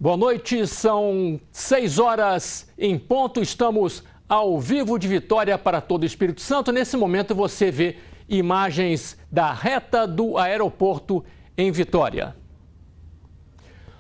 Boa noite, são 6 horas em ponto, estamos ao vivo de Vitória para todo o Espírito Santo. Nesse momento você vê imagens da reta do aeroporto em Vitória.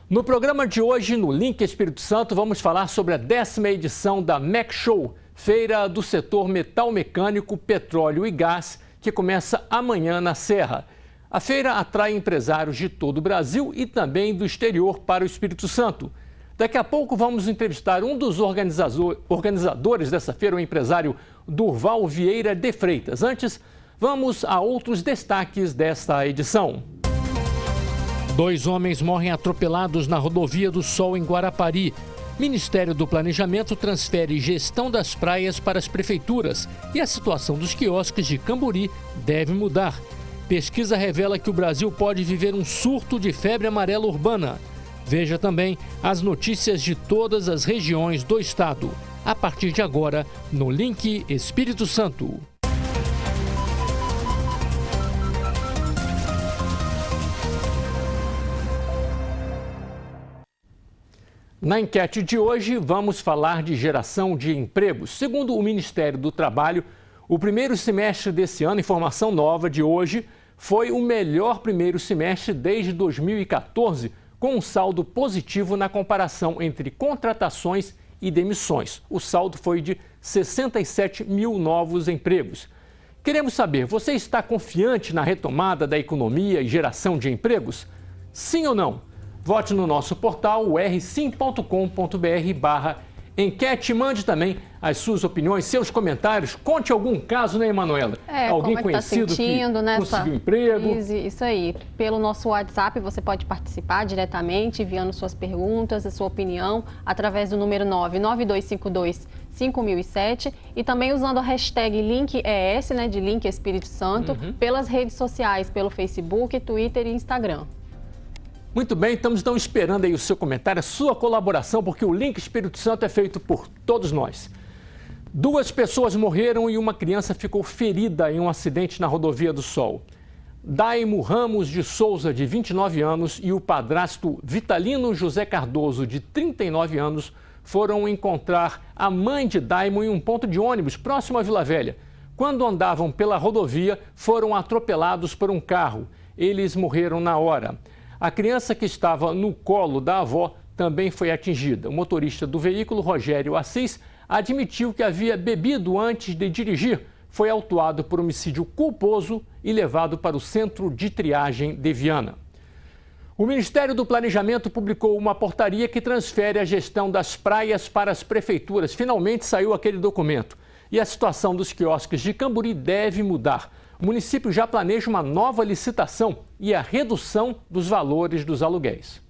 No programa de hoje, no Link Espírito Santo, vamos falar sobre a 10ª edição da MEC Show, Feira do Setor Metal Mecânico, Petróleo e Gás, que começa amanhã na Serra. A feira atrai empresários de todo o Brasil e também do exterior para o Espírito Santo. Daqui a pouco vamos entrevistar um dos organizadores dessa feira, o empresário Durval Vieira de Freitas. Antes, vamos a outros destaques desta edição. 2 homens morrem atropelados na Rodovia do Sol, em Guarapari. Ministério do Planejamento transfere gestão das praias para as prefeituras e a situação dos quiosques de Camburi deve mudar. Pesquisa revela que o Brasil pode viver um surto de febre amarela urbana. Veja também as notícias de todas as regiões do estado. A partir de agora, no Link Espírito Santo. Na enquete de hoje, vamos falar de geração de empregos. Segundo o Ministério do Trabalho, o primeiro semestre desse ano, informação nova de hoje, foi o melhor primeiro semestre desde 2014, com um saldo positivo na comparação entre contratações e demissões. O saldo foi de 67 mil novos empregos. Queremos saber, você está confiante na retomada da economia e geração de empregos? Sim ou não? Vote no nosso portal, rsim.com.br/enquete. Mande também as suas opiniões, seus comentários. Conte algum caso, né, Emanuela? Alguém conhecido que conseguiu emprego. Isso aí. Pelo nosso WhatsApp, você pode participar diretamente, enviando suas perguntas, a sua opinião, através do número 992525007 e também usando a hashtag LinkES, né, de Link Espírito Santo, pelas redes sociais, pelo Facebook, Twitter e Instagram. Muito bem, estamos então esperando aí o seu comentário, a sua colaboração, porque o Link Espírito Santo é feito por todos nós. 2 pessoas morreram e uma criança ficou ferida em um acidente na Rodovia do Sol. Daimo Ramos de Souza, de 29 anos, e o padrasto Vitalino José Cardoso, de 39 anos, foram encontrar a mãe de Daimo em um ponto de ônibus próximo à Vila Velha. Quando andavam pela rodovia, foram atropelados por um carro. Eles morreram na hora. A criança que estava no colo da avó também foi atingida. O motorista do veículo, Rogério Assis, admitiu que havia bebido antes de dirigir. Foi autuado por homicídio culposo e levado para o centro de triagem de Viana. O Ministério do Planejamento publicou uma portaria que transfere a gestão das praias para as prefeituras. Finalmente saiu aquele documento. E a situação dos quiosques de Camburi deve mudar. O município já planeja uma nova licitação e a redução dos valores dos aluguéis.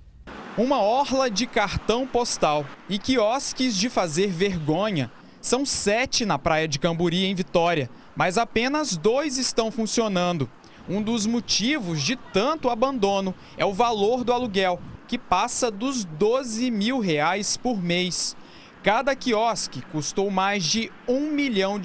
Uma orla de cartão postal e quiosques de fazer vergonha. São 7 na praia de Camburi, em Vitória, mas apenas 2 estão funcionando. Um dos motivos de tanto abandono é o valor do aluguel, que passa dos R$12 mil por mês. Cada quiosque custou mais de R$1 milhão.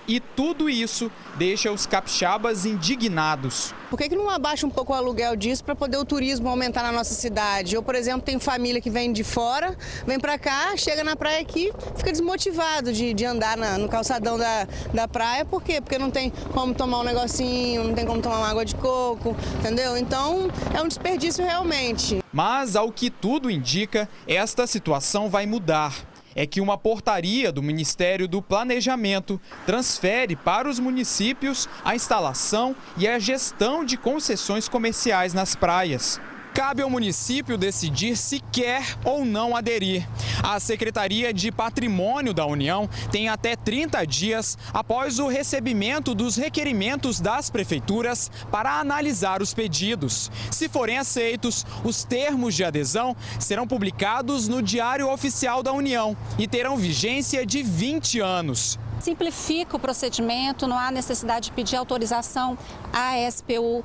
E tudo isso deixa os capixabas indignados. Por que não abaixa um pouco o aluguel disso para poder o turismo aumentar na nossa cidade? Eu, por exemplo, tenho família que vem de fora, vem para cá, chega na praia aqui, fica desmotivado de andar no calçadão da praia. Por quê? Porque não tem como tomar um negocinho, não tem como tomar uma água de coco, entendeu? Então, é um desperdício realmente. Mas, ao que tudo indica, esta situação vai mudar. É que uma portaria do Ministério do Planejamento transfere para os municípios a instalação e a gestão de concessões comerciais nas praias. Cabe ao município decidir se quer ou não aderir. A Secretaria de Patrimônio da União tem até 30 dias após o recebimento dos requerimentos das prefeituras para analisar os pedidos. Se forem aceitos, os termos de adesão serão publicados no Diário Oficial da União e terão vigência de 20 anos. Simplifica o procedimento, não há necessidade de pedir autorização à SPU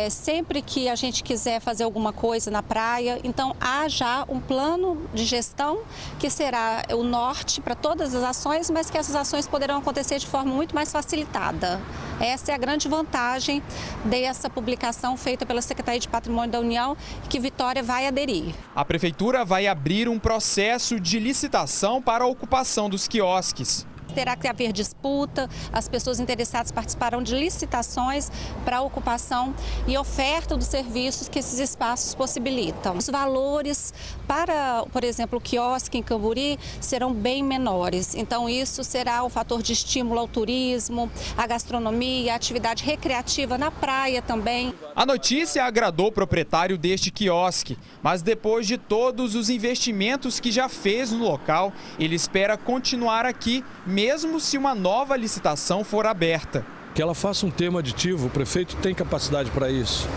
sempre que a gente quiser fazer alguma coisa na praia. Então, há já um plano de gestão que será o norte para todas as ações, mas que essas ações poderão acontecer de forma muito mais facilitada. Essa é a grande vantagem dessa publicação feita pela Secretaria de Patrimônio da União, que Vitória vai aderir. A Prefeitura vai abrir um processo de licitação para a ocupação dos quiosques. Terá que haver disputa, as pessoas interessadas participarão de licitações para a ocupação e oferta dos serviços que esses espaços possibilitam. Os valores para, por exemplo, o quiosque em Camburi serão bem menores, então isso será um fator de estímulo ao turismo, à gastronomia, à atividade recreativa na praia também. A notícia agradou o proprietário deste quiosque, mas depois de todos os investimentos que já fez no local, ele espera continuar aqui, mesmo se uma nova licitação for aberta. Que ela faça um termo aditivo, o prefeito tem capacidade para isso,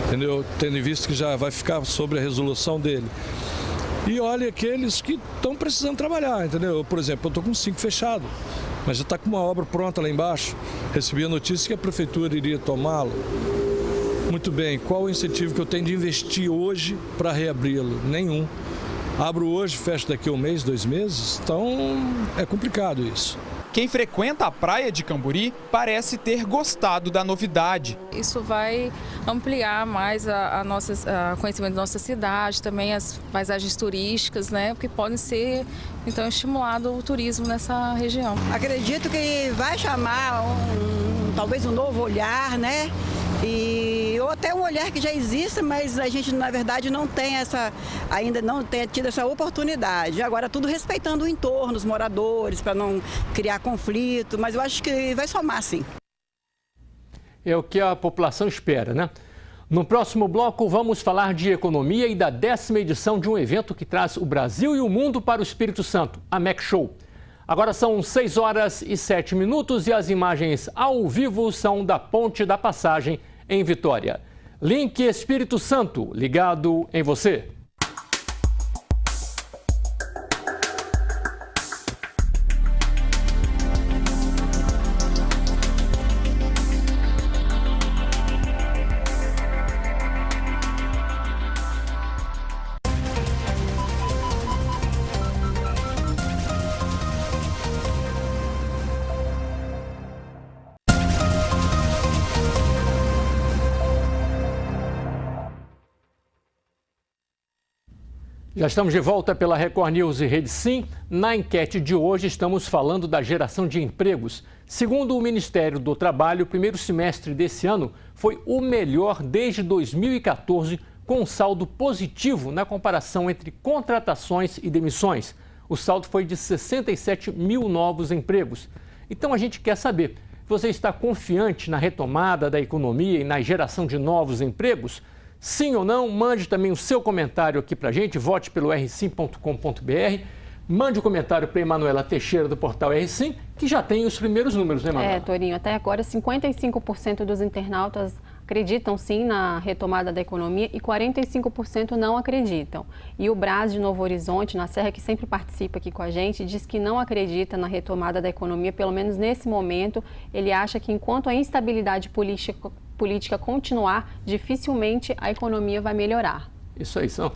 entendeu? Tendo em vista que já vai ficar sobre a resolução dele. E olha aqueles que estão precisando trabalhar, entendeu? Por exemplo, eu estou com 5 fechado, mas já está com uma obra pronta lá embaixo. Recebi a notícia que a prefeitura iria tomá-lo. Muito bem, qual o incentivo que eu tenho de investir hoje para reabri-lo? Nenhum. Abro hoje, fecho daqui a 1 mês, 2 meses, então é complicado isso. Quem frequenta a praia de Camburi parece ter gostado da novidade. Isso vai ampliar mais o conhecimento da nossa cidade, também as paisagens turísticas, né? Porque pode ser, então, estimulado o turismo nessa região. Acredito que vai chamar talvez um novo olhar, né? Ou até um olhar que já existe, mas a gente, na verdade, ainda não tem tido essa oportunidade. Agora, tudo respeitando o entorno, os moradores, para não criar conflito, mas eu acho que vai somar, sim. É o que a população espera, né? No próximo bloco, vamos falar de economia e da 10ª edição de um evento que traz o Brasil e o mundo para o Espírito Santo, a MEC Show. Agora são 6h07 e as imagens ao vivo são da Ponte da Passagem, em Vitória. Link Espírito Santo, ligado em você. Já estamos de volta pela Record News e Rede Sim. Na enquete de hoje estamos falando da geração de empregos. Segundo o Ministério do Trabalho, o primeiro semestre desse ano foi o melhor desde 2014, com um saldo positivo na comparação entre contratações e demissões. O saldo foi de 67 mil novos empregos. Então a gente quer saber, você está confiante na retomada da economia e na geração de novos empregos? Sim ou não? Mande também o seu comentário aqui pra gente, vote pelo rsim.com.br. Mande um comentário para Emanuela Teixeira, do portal R-Sim, que já tem os primeiros números, né, Emanuela? Torinho, até agora 55% dos internautas acreditam sim na retomada da economia e 45% não acreditam. E o Brás de Novo Horizonte, na Serra, que sempre participa aqui com a gente, diz que não acredita na retomada da economia, pelo menos nesse momento. Ele acha que enquanto a instabilidade política continuar, dificilmente a economia vai melhorar. Isso aí, são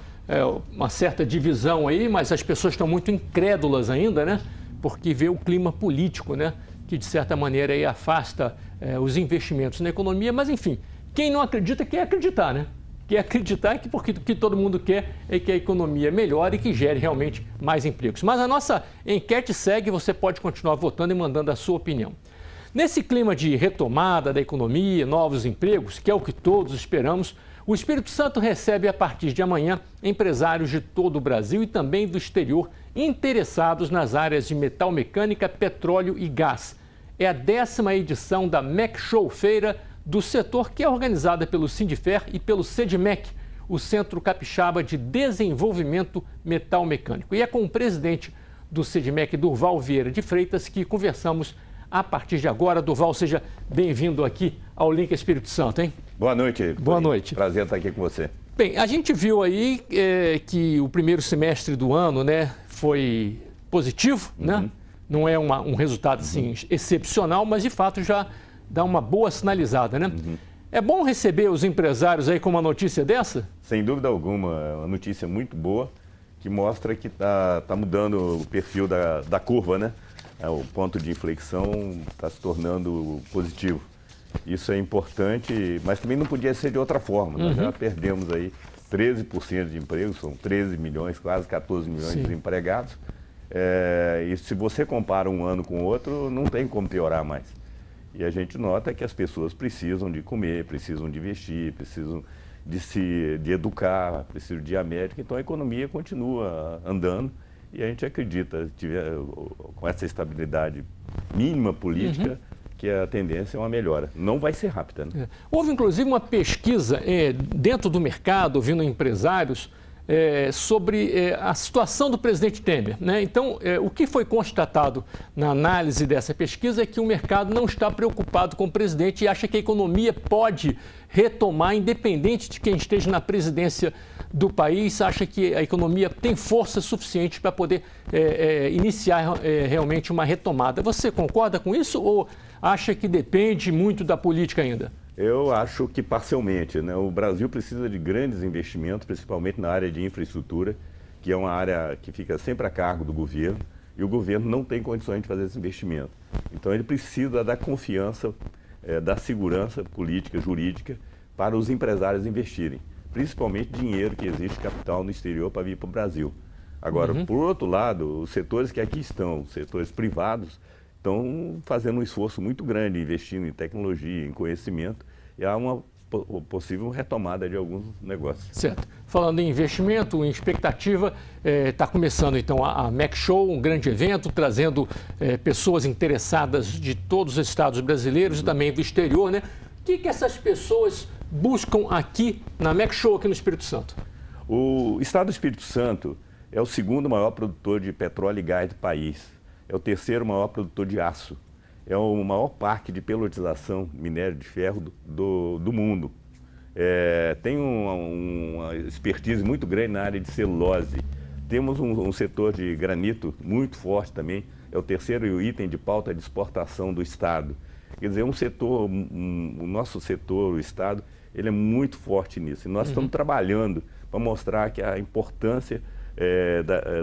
uma certa divisão aí, mas as pessoas estão muito incrédulas ainda, né? Porque vê o clima político, né? Que de certa maneira aí afasta os investimentos na economia, mas enfim, quem não acredita quer acreditar, né? Quer acreditar que porque o que todo mundo quer é que a economia melhore e que gere realmente mais empregos. Mas a nossa enquete segue, você pode continuar votando e mandando a sua opinião. Nesse clima de retomada da economia, novos empregos, que é o que todos esperamos, o Espírito Santo recebe a partir de amanhã empresários de todo o Brasil e também do exterior interessados nas áreas de metal mecânica, petróleo e gás. É a 10ª edição da MEC Show, feira do setor, que é organizada pelo Sindifer e pelo CEDMEC, o Centro Capixaba de Desenvolvimento Metal Mecânico. E é com o presidente do CEDMEC, Durval Vieira de Freitas, que conversamos a partir de agora. Durval, seja bem-vindo aqui ao Link Espírito Santo, hein? Boa noite. Boa noite. Prazer estar aqui com você. Bem, a gente viu aí que o primeiro semestre do ano, né, foi positivo, né? não é um resultado assim, excepcional, mas de fato já dá uma boa sinalizada, né? É bom receber os empresários aí com uma notícia dessa? Sem dúvida alguma, uma notícia muito boa, que mostra que tá mudando o perfil da curva, né? O ponto de inflexão está se tornando positivo. Isso é importante, mas também não podia ser de outra forma. Nós já perdemos aí 13% de emprego, são 13 milhões, quase 14 milhões de desempregados. E se você compara um ano com o outro, não tem como piorar mais. E a gente nota que as pessoas precisam de comer, precisam de vestir, precisam de educar, precisam de ir à médica. Então a economia continua andando e a gente acredita, com essa estabilidade mínima política, que a tendência é uma melhora. Não vai ser rápida, né? Houve inclusive uma pesquisa dentro do mercado, ouvindo empresários, sobre a situação do presidente Temer, né? Então, o que foi constatado na análise dessa pesquisa é que o mercado não está preocupado com o presidente e acha que a economia pode retomar, independente de quem esteja na presidência do país, acha que a economia tem força suficiente para poder iniciar realmente uma retomada. Você concorda com isso ou acha que depende muito da política ainda? Eu acho que parcialmente, né? O Brasil precisa de grandes investimentos, principalmente na área de infraestrutura, que é uma área que fica sempre a cargo do governo, e o governo não tem condições de fazer esse investimento. Então ele precisa da confiança, da segurança política, jurídica, para os empresários investirem, principalmente dinheiro que existe, capital no exterior para vir para o Brasil. Agora, por outro lado, os setores que aqui estão, os setores privados, estão fazendo um esforço muito grande, investindo em tecnologia, em conhecimento, e há uma possível retomada de alguns negócios. Certo. Falando em investimento, em expectativa, está começando então a MEC Show, um grande evento, trazendo pessoas interessadas de todos os estados brasileiros e também do exterior, né? O que essas pessoas buscam aqui na MEC Show, aqui no Espírito Santo? O estado do Espírito Santo é o segundo maior produtor de petróleo e gás do país. É o terceiro maior produtor de aço. É o maior parque de pelotização, minério de ferro do mundo. Tem uma expertise muito grande na área de celulose. Temos um setor de granito muito forte também. É o terceiro item de pauta de exportação do Estado. Quer dizer, o nosso setor, o Estado, ele é muito forte nisso. E nós estamos trabalhando para mostrar que a importância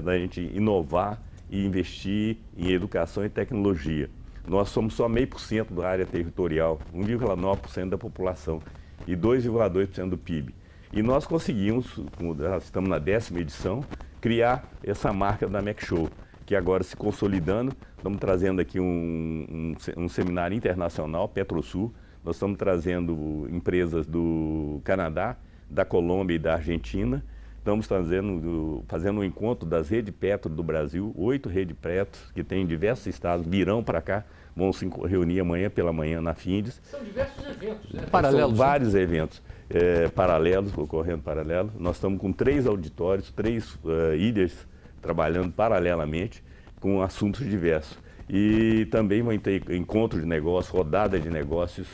da gente inovar e investir em educação e tecnologia. Nós somos só 0,5% da área territorial, 1,9% da população e 2,2% do PIB. E nós conseguimos, nós estamos na 10ª edição, criar essa marca da MEC Show, que agora se consolidando. Estamos trazendo aqui um seminário internacional, Petrosul. Nós estamos trazendo empresas do Canadá, da Colômbia e da Argentina. Estamos fazendo um encontro das redes Petro do Brasil, 8 redes Petro, que tem em diversos estados, virão para cá, vão se reunir amanhã pela manhã na Findes. São diversos eventos, né? Paralelos. São vários eventos paralelos, ocorrendo paralelo. Nós estamos com 3 auditórios, 3 ilhas trabalhando paralelamente com assuntos diversos. E também vão ter encontro de negócios, rodada de negócios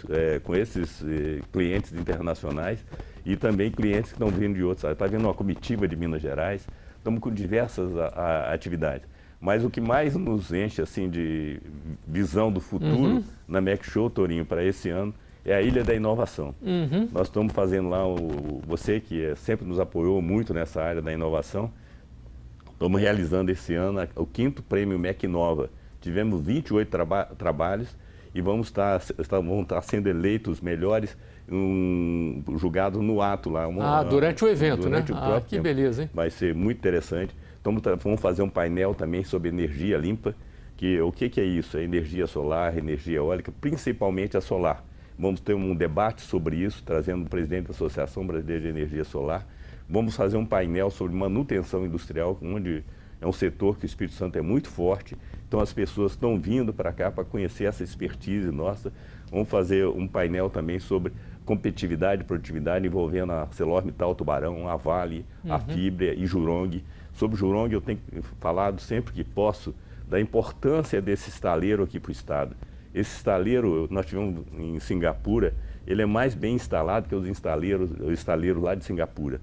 com esses clientes internacionais e também clientes que estão vindo de outros. Está vindo uma comitiva de Minas Gerais, estamos com diversas atividades. Mas o que mais nos enche assim, de visão do futuro na MEC Show, Torinho, para esse ano, é a Ilha da Inovação. Nós estamos fazendo lá, você que sempre nos apoiou muito nessa área da inovação, estamos realizando esse ano o 5º Prêmio MEC Nova. Tivemos 28 trabalhos e vão estar sendo eleitos os melhores julgados no ato lá. Durante o evento, durante né? Que beleza, hein? Vai ser muito interessante. Vamos fazer um painel também sobre energia limpa. O que é isso? É energia solar, energia eólica, principalmente a solar. Vamos ter um debate sobre isso, trazendo o presidente da Associação Brasileira de Energia Solar. Vamos fazer um painel sobre manutenção industrial, onde é um setor que o Espírito Santo é muito forte. Então as pessoas estão vindo para cá para conhecer essa expertise nossa. Vamos fazer um painel também sobre competitividade e produtividade envolvendo a ArcelorMittal Tubarão, a Vale, a Fibria e Jurong. Sobre Jurong eu tenho falado sempre que posso da importância desse estaleiro aqui para o Estado. Esse estaleiro, nós tivemos em Singapura, ele é mais bem instalado que os estaleiros lá de Singapura.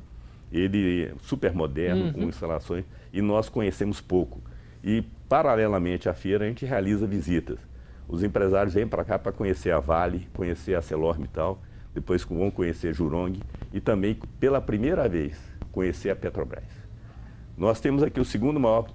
Ele é super moderno, com instalações, e nós conhecemos pouco. E, paralelamente à feira, a gente realiza visitas. Os empresários vêm para cá para conhecer a Vale, conhecer a ArcelorMittal, depois vão conhecer Jurong e também, pela primeira vez, conhecer a Petrobras. Nós temos aqui o segundo maior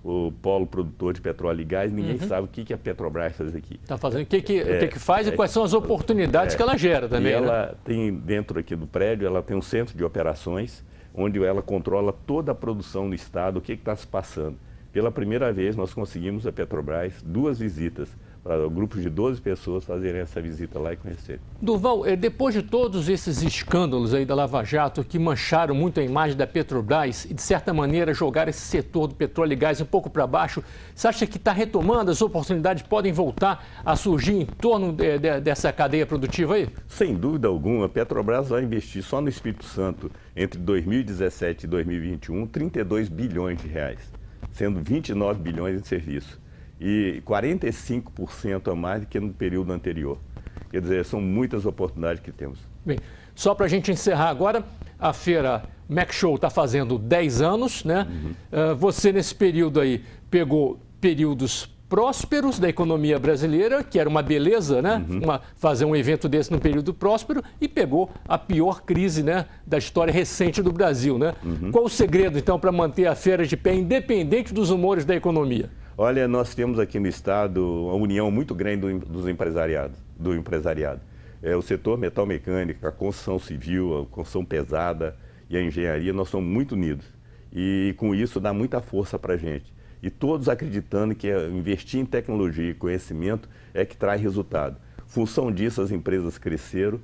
polo produtor de petróleo e gás, ninguém sabe o que a Petrobras faz aqui. Está fazendo o que faz e quais são as oportunidades que ela gera também. E ela né? tem, dentro aqui do prédio, ela tem um centro de operações, onde ela controla toda a produção no estado, o que está se passando. Pela primeira vez, nós conseguimos a Petrobras 2 visitas, para grupos de 12 pessoas fazerem essa visita lá e conhecerem. Durval, depois de todos esses escândalos aí da Lava Jato que mancharam muito a imagem da Petrobras e, de certa maneira, jogaram esse setor do petróleo e gás um pouco para baixo, você acha que está retomando, as oportunidades podem voltar a surgir em torno dessa cadeia produtiva aí? Sem dúvida alguma, a Petrobras vai investir só no Espírito Santo, entre 2017 e 2021, 32 bilhões de reais, sendo 29 bilhões em serviço. E 45% a mais do que no período anterior. Quer dizer, são muitas oportunidades que temos. Bem, só para a gente encerrar agora, a feira McShow está fazendo 10 anos, né? Você, nesse período aí, pegou períodos prósperos da economia brasileira, que era uma beleza, né? Fazer um evento desse num período próspero, e pegou a pior crise, né, da história recente do Brasil, né? Qual o segredo, então, para manter a feira de pé, independente dos humores da economia? Olha, nós temos aqui no estado uma união muito grande do empresariado. O setor metal mecânico, a construção civil, a construção pesada e a engenharia, nós somos muito unidos. E com isso dá muita força para a gente. E todos acreditando que investir em tecnologia e conhecimento é que traz resultado. Função disso, as empresas cresceram,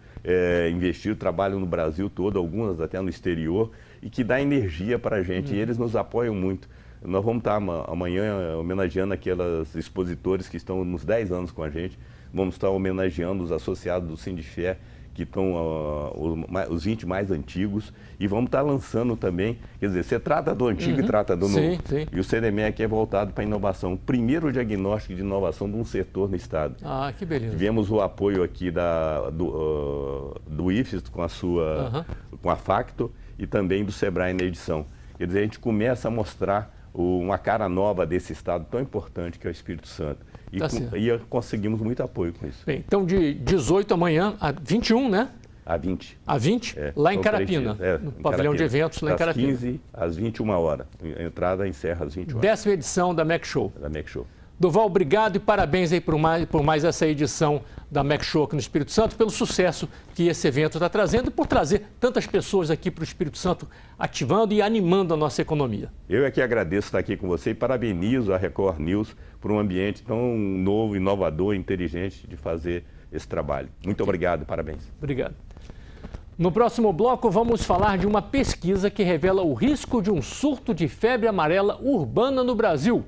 investiram, trabalham no Brasil todo, algumas até no exterior, e que dá energia para a gente. E eles nos apoiam muito. Nós vamos estar amanhã homenageando aqueles expositores que estão nos 10 anos com a gente. Vamos estar homenageando os associados do Sindifé, que estão os 20 mais antigos. E vamos estar lançando também, quer dizer, você trata do antigo e trata do novo. Sim. E o CDMEC é voltado para a inovação. O primeiro diagnóstico de inovação de um setor no estado. Ah, que beleza. Tivemos o apoio aqui do IFES com a Facto e também do Sebrae na edição. Quer dizer, a gente começa a mostrar uma cara nova desse estado tão importante que é o Espírito Santo. E conseguimos muito apoio com isso. Bem, então de 18 amanhã a 21, né? A 20. A 20? Lá em Carapina, no pavilhão de eventos lá em Carapina. Das 15 às 21 horas. A entrada encerra às 20 horas. 10ª edição da McShow. Da McShow. Durval, obrigado e parabéns aí por mais essa edição da McShow aqui no Espírito Santo, pelo sucesso que esse evento está trazendo e por trazer tantas pessoas aqui para o Espírito Santo, ativando e animando a nossa economia. Eu é que agradeço estar aqui com você e parabenizo a Record News por um ambiente tão novo, inovador, inteligente de fazer esse trabalho. Muito obrigado, parabéns. Obrigado. No próximo bloco, vamos falar de uma pesquisa que revela o risco de um surto de febre amarela urbana no Brasil.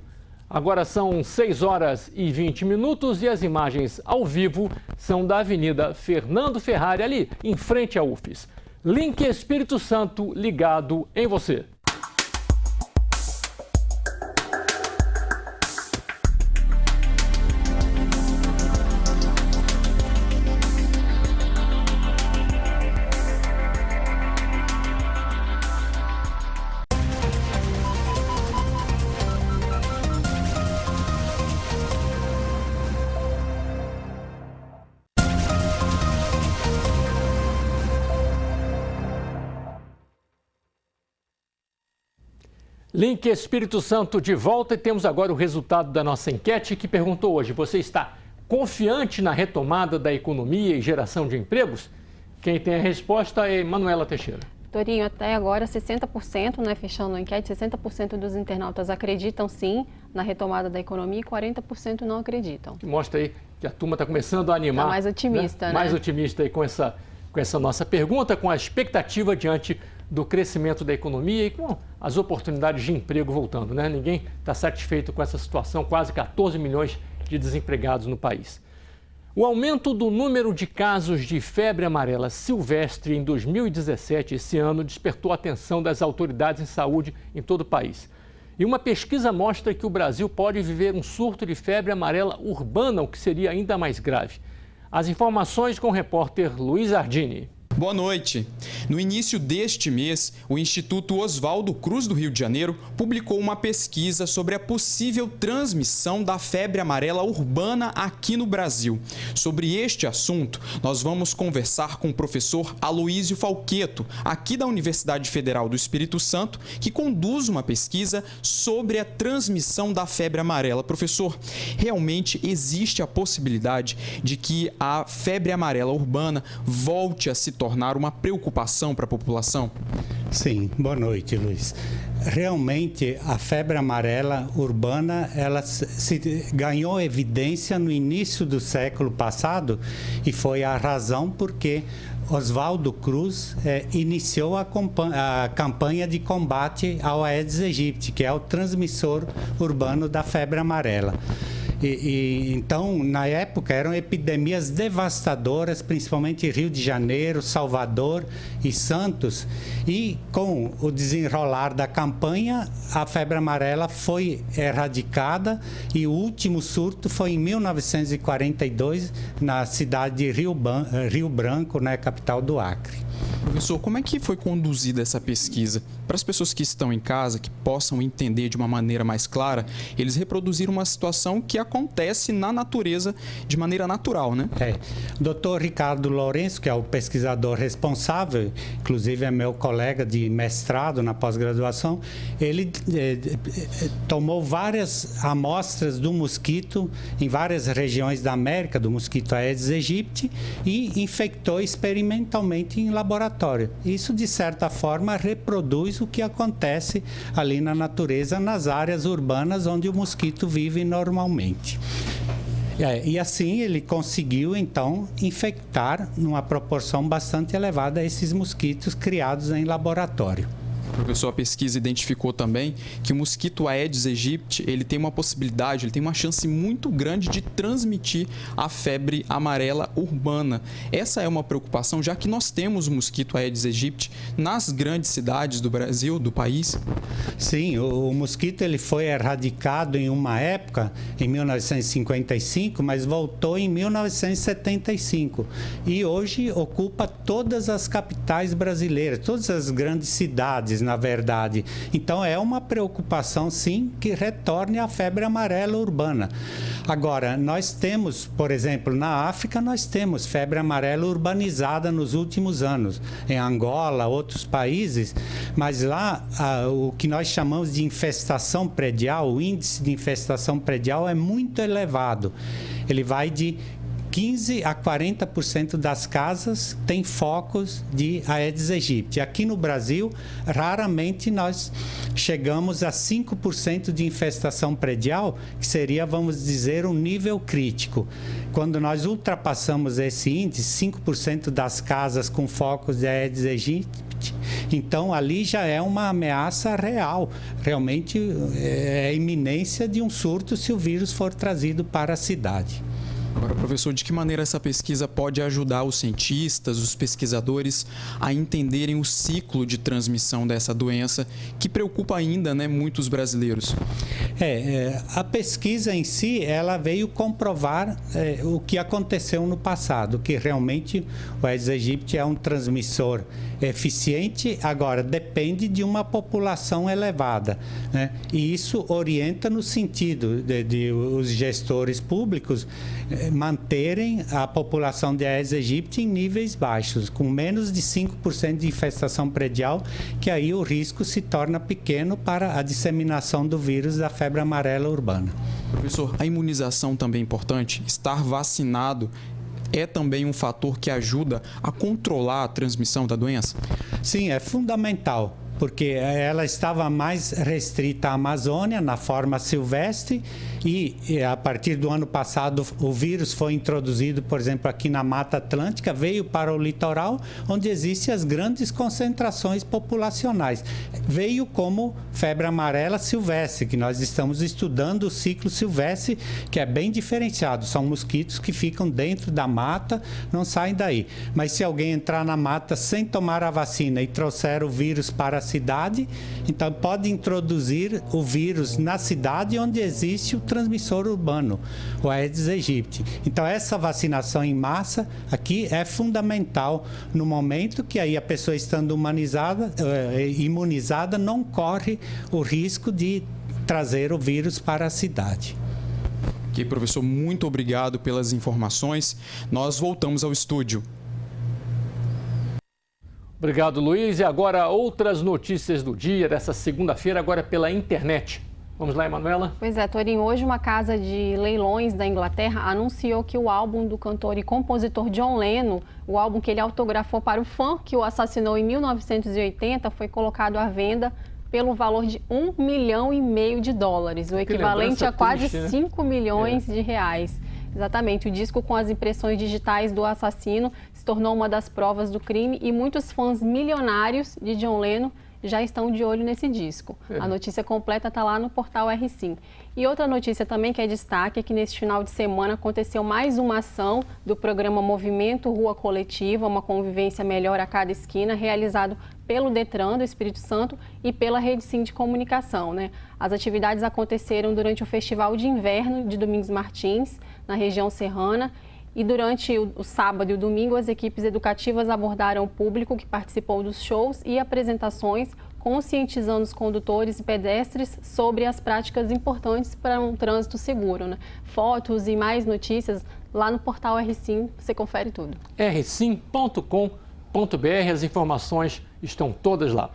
Agora são 6h20 e as imagens ao vivo são da Avenida Fernando Ferrari, ali em frente à UFES. Link Espírito Santo ligado em você. Link Espírito Santo de volta e temos agora o resultado da nossa enquete que perguntou hoje: você está confiante na retomada da economia e geração de empregos? Quem tem a resposta é Manuela Teixeira. Torinho, até agora 60%, né, fechando a enquete, 60% dos internautas acreditam sim na retomada da economia e 40% não acreditam. Que mostra aí que a turma está começando a animar. Está mais otimista, né? Mais otimista aí com essa nossa pergunta, com a expectativa diante do crescimento da economia e com as oportunidades de emprego voltando, né? Ninguém está satisfeito com essa situação, quase 14 milhões de desempregados no país. O aumento do número de casos de febre amarela silvestre em 2017, esse ano, despertou a atenção das autoridades em saúde em todo o país. E uma pesquisa mostra que o Brasil pode viver um surto de febre amarela urbana, o que seria ainda mais grave. As informações com o repórter Luiz Ardini. Boa noite. No início deste mês, o Instituto Oswaldo Cruz do Rio de Janeiro publicou uma pesquisa sobre a possível transmissão da febre amarela urbana aqui no Brasil. Sobre este assunto, nós vamos conversar com o professor Aloísio Falquetto, aqui da Universidade Federal do Espírito Santo, que conduz uma pesquisa sobre a transmissão da febre amarela. Professor, realmente existe a possibilidade de que a febre amarela urbana volte a se tornar uma preocupação para a população? Sim, boa noite, Luiz. Realmente, a febre amarela urbana, ela ganhou evidência no início do século passado e foi a razão porque Oswaldo Cruz iniciou a campanha de combate ao Aedes aegypti, que é o transmissor urbano da febre amarela. Então, na época, eram epidemias devastadoras, principalmente em Rio de Janeiro, Salvador e Santos. E com o desenrolar da campanha, a febre amarela foi erradicada e o último surto foi em 1942, na cidade de Rio Branco, né, capital do Acre. Professor, como é que foi conduzida essa pesquisa? Para as pessoas que estão em casa, que possam entender de uma maneira mais clara, eles reproduziram uma situação que acontece na natureza de maneira natural, né? Dr. Ricardo Lourenço, que é o pesquisador responsável, inclusive é meu colega de mestrado na pós-graduação, ele tomou várias amostras do mosquito em várias regiões da América, do mosquito Aedes aegypti, e infectou experimentalmente em laboratório. Isso, de certa forma, reproduz o que acontece ali na natureza, nas áreas urbanas onde o mosquito vive normalmente. E assim ele conseguiu, então, infectar numa proporção bastante elevada esses mosquitos criados em laboratório. Professor, a pesquisa identificou também que o mosquito Aedes aegypti, ele tem uma possibilidade, ele tem uma chance muito grande de transmitir a febre amarela urbana. Essa é uma preocupação, já que nós temos o mosquito Aedes aegypti nas grandes cidades do Brasil, do país? Sim, o mosquito ele foi erradicado em uma época, em 1955, mas voltou em 1975. E hoje ocupa todas as capitais brasileiras, todas as grandes cidades, na verdade. Então, é uma preocupação, sim, que retorne a febre amarela urbana. Agora, nós temos, por exemplo, na África, nós temos febre amarela urbanizada nos últimos anos. Em Angola, outros países, mas lá, o que nós chamamos de infestação predial, o índice de infestação predial é muito elevado. Ele vai de 15% a 40% das casas têm focos de Aedes aegypti. Aqui no Brasil, raramente nós chegamos a 5% de infestação predial, que seria, vamos dizer, um nível crítico. Quando nós ultrapassamos esse índice, 5% das casas com focos de Aedes aegypti, então ali já é uma ameaça real. Realmente é a iminência de um surto se o vírus for trazido para a cidade. Agora, professor, de que maneira essa pesquisa pode ajudar os cientistas, os pesquisadores a entenderem o ciclo de transmissão dessa doença que preocupa ainda, né, muitos brasileiros? A pesquisa em si, ela veio comprovar o que aconteceu no passado, que realmente o Aedes aegypti é um transmissor eficiente, agora depende de uma população elevada, né? E isso orienta no sentido de os gestores públicos manterem a população de Aedes aegypti em níveis baixos, com menos de 5% de infestação predial, que aí o risco se torna pequeno para a disseminação do vírus da febre amarela urbana. Professor, a imunização também é importante? Estar vacinado é também um fator que ajuda a controlar a transmissão da doença? Sim, é fundamental, porque ela estava mais restrita à Amazônia, na forma silvestre, e a partir do ano passado o vírus foi introduzido, por exemplo, aqui na Mata Atlântica, veio para o litoral, onde existem as grandes concentrações populacionais. Veio como febre amarela silvestre, que nós estamos estudando o ciclo silvestre, que é bem diferenciado. São mosquitos que ficam dentro da mata, não saem daí. Mas se alguém entrar na mata sem tomar a vacina e trouxer o vírus para a cidade, então pode introduzir o vírus na cidade onde existe o transmissor urbano, o Aedes aegypti. Então essa vacinação em massa aqui é fundamental no momento que aí a pessoa estando imunizada não corre o risco de trazer o vírus para a cidade. Ok, professor, muito obrigado pelas informações. Nós voltamos ao estúdio. Obrigado, Luiz. E agora outras notícias do dia, dessa segunda-feira, agora pela internet. Vamos lá, Emanuela? Pois é, Torinho, hoje uma casa de leilões da Inglaterra anunciou que o álbum do cantor e compositor John Lennon, o álbum que ele autografou para o fã que o assassinou em 1980, foi colocado à venda pelo valor de $1,5 milhão de dólares, o equivalente a quase 5 milhões de reais. Exatamente, o disco com as impressões digitais do assassino se tornou uma das provas do crime e muitos fãs milionários de John Lennon já estão de olho nesse disco. A notícia completa está lá no portal R5. E outra notícia também que é destaque é que neste final de semana aconteceu mais uma ação do programa Movimento Rua Coletiva, uma convivência melhor a cada esquina, realizado pelo Detran do Espírito Santo e pela Rede Sim de Comunicação, né? As atividades aconteceram durante o Festival de Inverno de Domingos Martins, na região serrana, e durante o sábado e o domingo as equipes educativas abordaram o público que participou dos shows e apresentações, conscientizando os condutores e pedestres sobre as práticas importantes para um trânsito seguro, né? Fotos e mais notícias lá no portal R5, você confere tudo. rsim.com.br, as informações estão todas lá.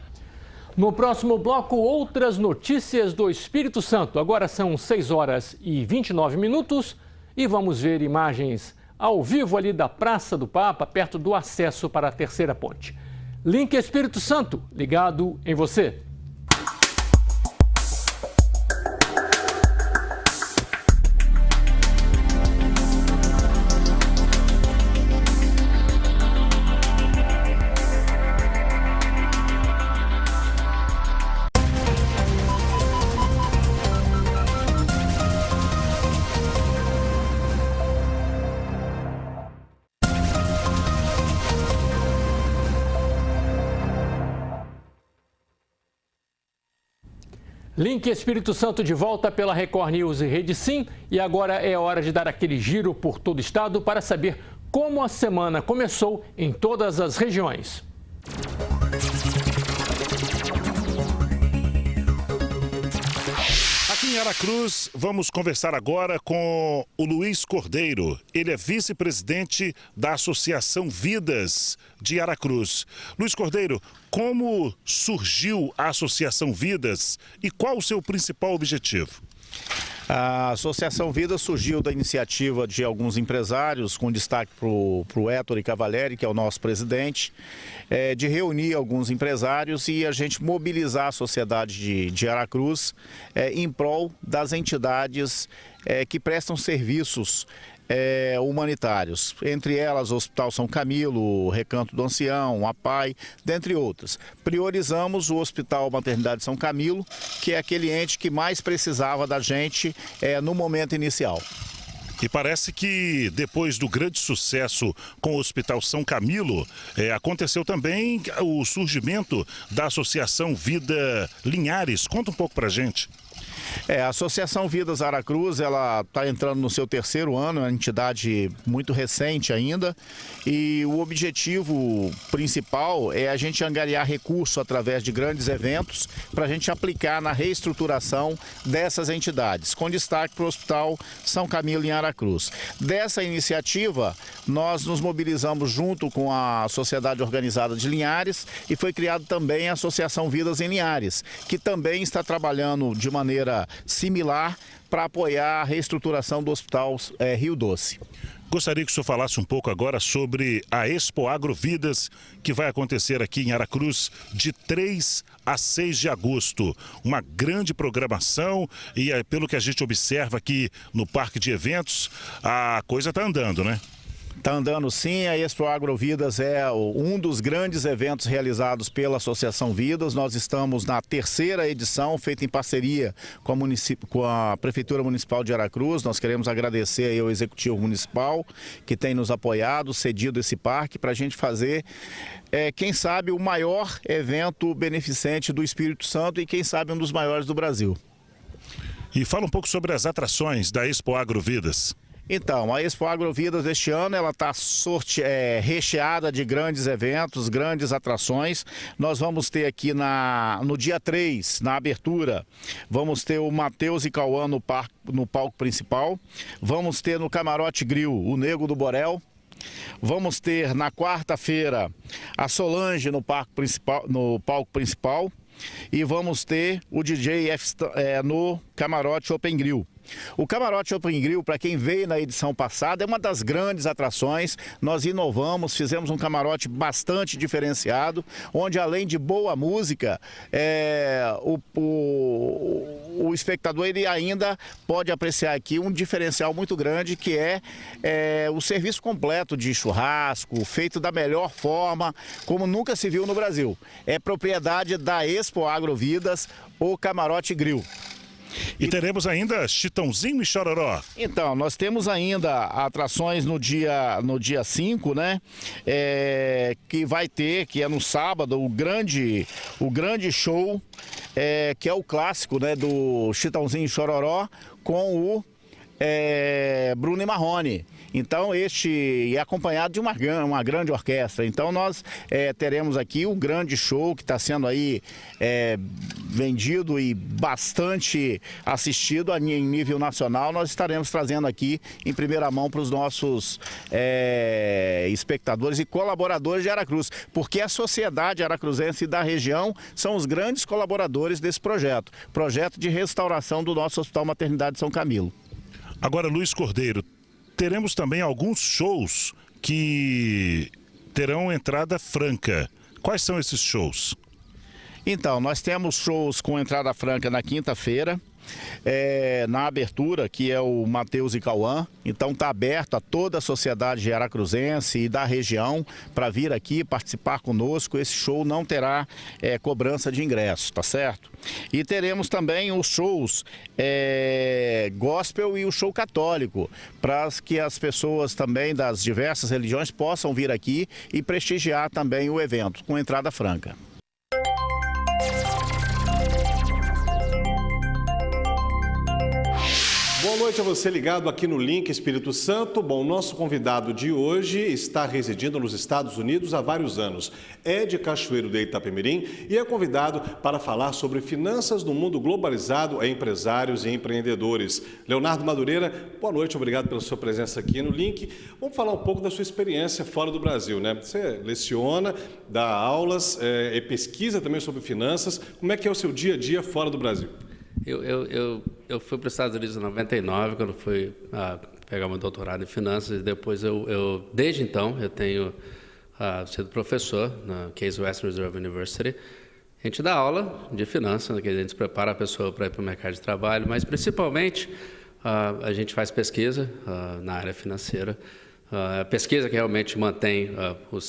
No próximo bloco, outras notícias do Espírito Santo. Agora são 6h29 e vamos ver imagens ao vivo ali da Praça do Papa, perto do acesso para a Terceira Ponte. Link Espírito Santo, ligado em você. Link Espírito Santo de volta pela Record News e Rede Sim. E agora é hora de dar aquele giro por todo o estado para saber como a semana começou em todas as regiões. Aqui em Aracruz, vamos conversar agora com o Luiz Cordeiro. Ele é vice-presidente da Associação Vidas de Aracruz. Luiz Cordeiro, como surgiu a Associação Vidas e qual o seu principal objetivo? A Associação Vidas surgiu da iniciativa de alguns empresários, com destaque para o Ettore Cavalieri, que é o nosso presidente, de reunir alguns empresários e a gente mobilizar a sociedade de Aracruz em prol das entidades que prestam serviços humanitários, entre elas o Hospital São Camilo, o Recanto do Ancião, a PAI, dentre outras. Priorizamos o Hospital Maternidade São Camilo, que é aquele ente que mais precisava da gente no momento inicial. E parece que depois do grande sucesso com o Hospital São Camilo, aconteceu também o surgimento da Associação Vida Linhares. Conta um pouco pra gente. A Associação Vidas Aracruz, ela está entrando no seu 3º ano, é uma entidade muito recente ainda, e o objetivo principal é a gente angariar recurso através de grandes eventos para a gente aplicar na reestruturação dessas entidades, com destaque para o Hospital São Camilo em Aracruz. Dessa iniciativa, nós nos mobilizamos junto com a Sociedade Organizada de Linhares e foi criada também a Associação Vidas em Linhares, que também está trabalhando de maneira similar para apoiar a reestruturação do Hospital Rio Doce. Gostaria que o senhor falasse um pouco agora sobre a Expo Agrovidas, que vai acontecer aqui em Aracruz de 3 a 6 de agosto. Uma grande programação e, pelo que a gente observa aqui no Parque de Eventos, a coisa está andando, né? Está andando sim, a Expo Agrovidas é um dos grandes eventos realizados pela Associação Vidas. Nós estamos na 3ª edição, feita em parceria com a Prefeitura Municipal de Aracruz. Nós queremos agradecer aí ao Executivo Municipal que tem nos apoiado, cedido esse parque para a gente fazer, quem sabe, o maior evento beneficente do Espírito Santo e quem sabe um dos maiores do Brasil. E fala um pouco sobre as atrações da Expo Agrovidas. Então, a Expo Agrovidas deste ano ela está recheada de grandes eventos, grandes atrações. Nós vamos ter aqui no dia 3, na abertura, vamos ter o Matheus e Cauã no palco principal. Vamos ter no Camarote Grill o Nego do Borel. Vamos ter na quarta-feira a Solange no palco principal. E vamos ter o DJ no Camarote Open Grill. O Camarote Open Grill, para quem veio na edição passada, é uma das grandes atrações. Nós inovamos, fizemos um camarote bastante diferenciado, onde além de boa música, o espectador ele ainda pode apreciar aqui um diferencial muito grande, que é o serviço completo de churrasco, feito da melhor forma, como nunca se viu no Brasil. É propriedade da Expo Agrovidas, o Camarote Grill. E teremos ainda Chitãozinho e Chororó. Então, nós temos ainda atrações no dia 5, né? Que é no sábado, o grande show, que é o clássico, né, do Chitãozinho e Chororó com o Bruno e Marrone. Então, este é acompanhado de uma grande orquestra. Então, nós teremos aqui um grande show que está sendo aí vendido e bastante assistido em nível nacional. Nós estaremos trazendo aqui em primeira mão para os nossos espectadores e colaboradores de Aracruz, porque a sociedade aracruzense da região são os grandes colaboradores desse projeto de restauração do nosso Hospital Maternidade São Camilo. Agora, Luiz Cordeiro, teremos também alguns shows que terão entrada franca. Quais são esses shows? Então, nós temos shows com entrada franca na quinta-feira. Na abertura, que é o Matheus e Cauã. Então está aberto a toda a sociedade aracruzense e da região para vir aqui participar conosco. Esse show não terá cobrança de ingresso, tá certo? E teremos também os shows gospel e o show católico, para que as pessoas também das diversas religiões possam vir aqui e prestigiar também o evento com entrada franca. Boa noite a você ligado aqui no Link Espírito Santo. Bom, nosso convidado de hoje está residindo nos Estados Unidos há vários anos. É de Cachoeiro de Itapemirim e é convidado para falar sobre finanças no mundo globalizado a empresários e empreendedores. Leonardo Madureira, boa noite, obrigado pela sua presença aqui no Link. Vamos falar um pouco da sua experiência fora do Brasil, né? Você leciona, dá aulas e pesquisa também sobre finanças. Como é que é o seu dia a dia fora do Brasil? Eu fui para os Estados Unidos em 99, quando fui pegar meu doutorado em finanças, e depois desde então, eu tenho sido professor na Case Western Reserve University. A gente dá aula de finanças, que a gente prepara a pessoa para ir para o mercado de trabalho, mas principalmente a gente faz pesquisa na área financeira, pesquisa que realmente mantém o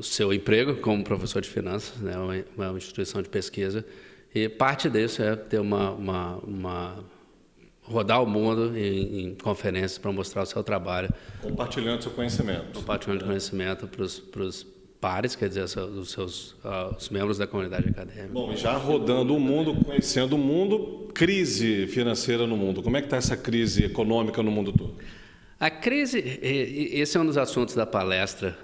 seu emprego como professor de finanças, né, uma instituição de pesquisa. E parte disso é ter rodar o mundo em conferências para mostrar o seu trabalho. Compartilhando seu conhecimento. Compartilhando conhecimento para os pares, quer dizer, os membros da comunidade acadêmica. Bom, e já rodando o mundo, conhecendo o mundo, crise financeira no mundo. Como é que está essa crise econômica no mundo todo? A crise, esse é um dos assuntos da palestra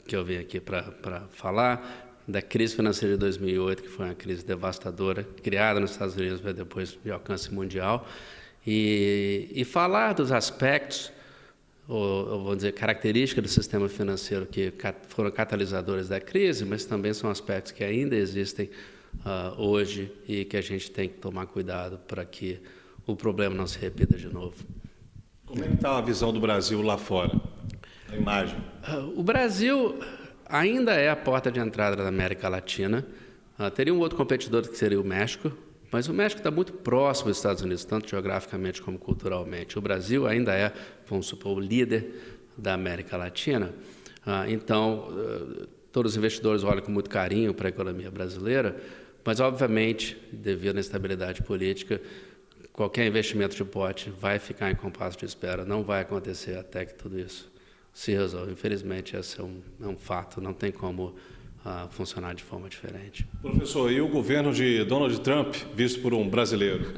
que eu vim aqui para falar, da crise financeira de 2008, que foi uma crise devastadora, criada nos Estados Unidos, mas depois de alcance mundial, e falar dos aspectos, ou vou dizer, características do sistema financeiro que foram catalisadores da crise, mas também são aspectos que ainda existem hoje e que a gente tem que tomar cuidado para que o problema não se repita de novo. Como é que está a visão do Brasil lá fora, a imagem? O Brasil ainda é a porta de entrada da América Latina. Teria um outro competidor que seria o México, Mas o México está muito próximo dos Estados Unidos, tanto geograficamente como culturalmente. O Brasil ainda é, vamos supor, o líder da América Latina. Então, todos os investidores olham com muito carinho para a economia brasileira, mas, obviamente, devido à instabilidade política, qualquer investimento de porte vai ficar em compasso de espera, não vai acontecer até que tudo isso se resolva. Infelizmente, esse é um fato, não tem como funcionar de forma diferente. Professor, e o governo de Donald Trump, visto por um brasileiro?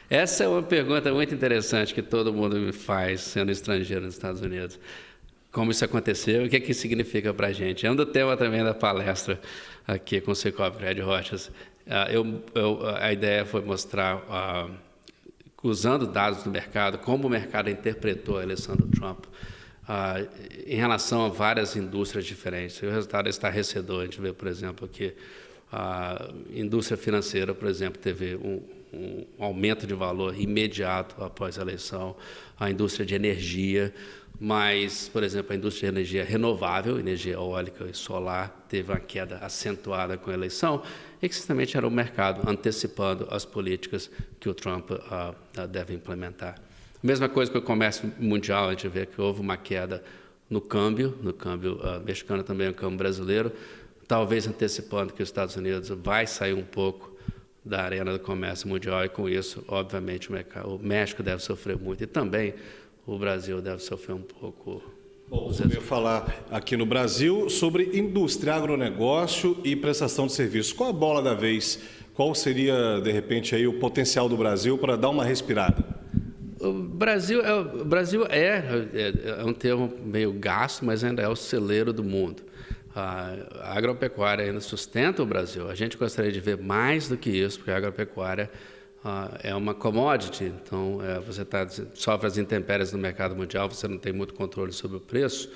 Essa é uma pergunta muito interessante que todo mundo me faz, sendo estrangeiro nos Estados Unidos. Como isso aconteceu e o que isso significa para a gente? É um do tema também da palestra aqui com o Cicobi Crédito Rochas. A ideia foi mostrar, usando dados do mercado, como o mercado interpretou a eleição do Trump em relação a várias indústrias diferentes. O resultado é estarrecedor. A gente vê, por exemplo, que a indústria financeira, por exemplo, teve um aumento de valor imediato após a eleição. A indústria de energia, mas, por exemplo, a indústria de energia renovável, energia eólica e solar, teve uma queda acentuada com a eleição, e que certamente era o mercado antecipando as políticas que o Trump deve implementar. Mesma coisa com o comércio mundial, a gente vê que houve uma queda no câmbio mexicano, também no câmbio brasileiro, talvez antecipando que os Estados Unidos vai sair um pouco da arena do comércio mundial, e com isso, obviamente, o México deve sofrer muito, e também o Brasil deve sofrer um pouco. Bom, eu ia falar aqui no Brasil sobre indústria, agronegócio e prestação de serviços. Qual a bola da vez? Qual seria, de repente, aí, o potencial do Brasil para dar uma respirada? O Brasil é um termo meio gasto, mas ainda é o celeiro do mundo. A agropecuária ainda sustenta o Brasil. A gente gostaria de ver mais do que isso, porque a agropecuária é uma commodity, então você sofre as intempéries no mercado mundial, você não tem muito controle sobre o preço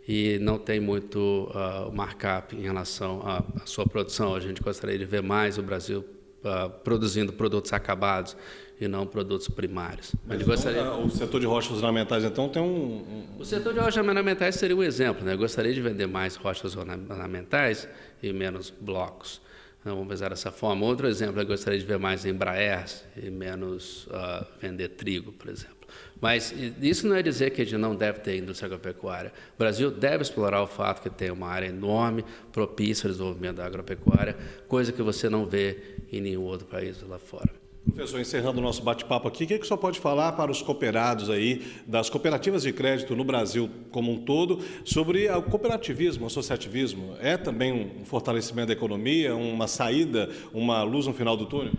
e não tem muito markup em relação à sua produção. A gente gostaria de ver mais o Brasil produzindo produtos acabados e não produtos primários. Mas o setor de rochas ornamentais, então, tem O setor de rochas ornamentais seria um exemplo, né? Eu gostaria de vender mais rochas ornamentais e menos blocos. Então, vamos pensar dessa forma. Outro exemplo, eu gostaria de ver mais Embraers e menos vender trigo, por exemplo. Mas isso não é dizer que a gente não deve ter indústria agropecuária. O Brasil deve explorar o fato que tem uma área enorme, propícia ao desenvolvimento da agropecuária, coisa que você não vê em nenhum outro país lá fora. Professor, encerrando o nosso bate-papo aqui, o que o senhor pode falar para os cooperados aí, das cooperativas de crédito no Brasil como um todo, sobre o cooperativismo, o associativismo? É também um fortalecimento da economia, uma saída, uma luz no final do túnel?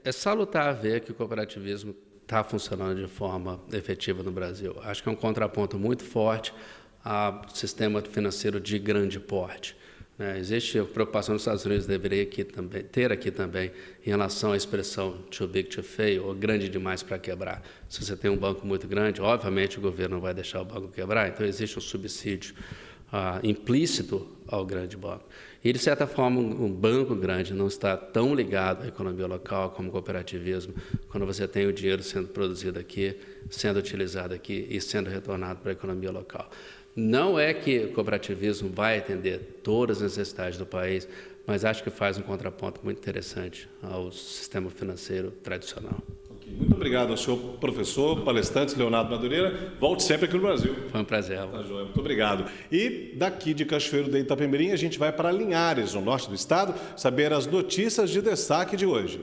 É salutar ver que o cooperativismo está funcionando de forma efetiva no Brasil. Acho que é um contraponto muito forte ao sistema financeiro de grande porte. Existe a preocupação dos Estados Unidos, deveria ter aqui também, em relação à expressão too big to fail, ou grande demais para quebrar. Se você tem um banco muito grande, obviamente o governo não vai deixar o banco quebrar, então existe um subsídio implícito ao grande banco. E, de certa forma, um banco grande não está tão ligado à economia local como o cooperativismo, quando você tem o dinheiro sendo produzido aqui, sendo utilizado aqui e sendo retornado para a economia local. Não é que o cooperativismo vai atender todas as necessidades do país, mas acho que faz um contraponto muito interessante ao sistema financeiro tradicional. Muito obrigado ao senhor professor, palestrante Leonardo Madureira. Volte sempre aqui no Brasil. Foi um prazer. Tá, joia. Muito obrigado. E daqui de Cachoeiro de Itapemirim, a gente vai para Linhares, no norte do estado, saber as notícias de destaque de hoje.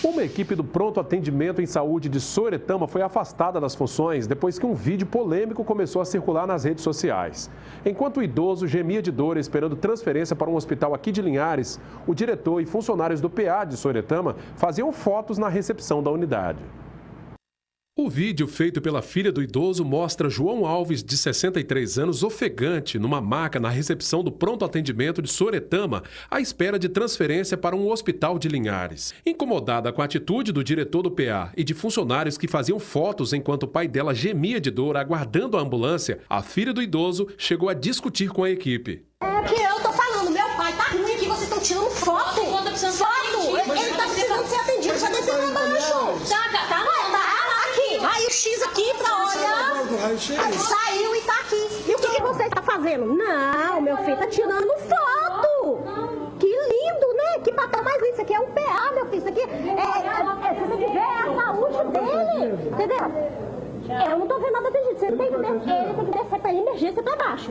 Uma equipe do Pronto Atendimento em Saúde de Soretama foi afastada das funções depois que um vídeo polêmico começou a circular nas redes sociais. Enquanto o idoso gemia de dor esperando transferência para um hospital aqui de Linhares, o diretor e funcionários do PA de Soretama faziam fotos na recepção da unidade. O vídeo feito pela filha do idoso mostra João Alves, de 63 anos, ofegante numa maca na recepção do Pronto Atendimento de Soretama, à espera de transferência para um hospital de Linhares. Incomodada com a atitude do diretor do PA e de funcionários que faziam fotos enquanto o pai dela gemia de dor aguardando a ambulância, a filha do idoso chegou a discutir com a equipe. É que eu tô falando, meu pai tá ruim aqui, vocês estão tirando foto. Ele tá precisando ser atendido, já desceu lá embaixo. Tá aqui, raio-x aqui pra olhar. Saiu e tá aqui. E o que vendo? Não, meu filho tá tirando foto. Que lindo, né? Que papel mais lindo. Isso aqui é um PA, meu filho. Isso aqui você tem que ver a saúde dele. Entendeu? Eu não tô vendo nada desse jeito. Ele tem que descer pra emergência pra baixo.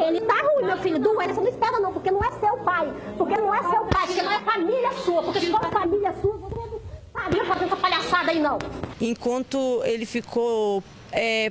Ele tá ruim, meu filho. Doente, você não espera não, porque não é seu pai. Porque não é seu pai, porque não é família sua. Porque se for família sua, você não estaria fazendo essa palhaçada aí, não. Enquanto ele ficou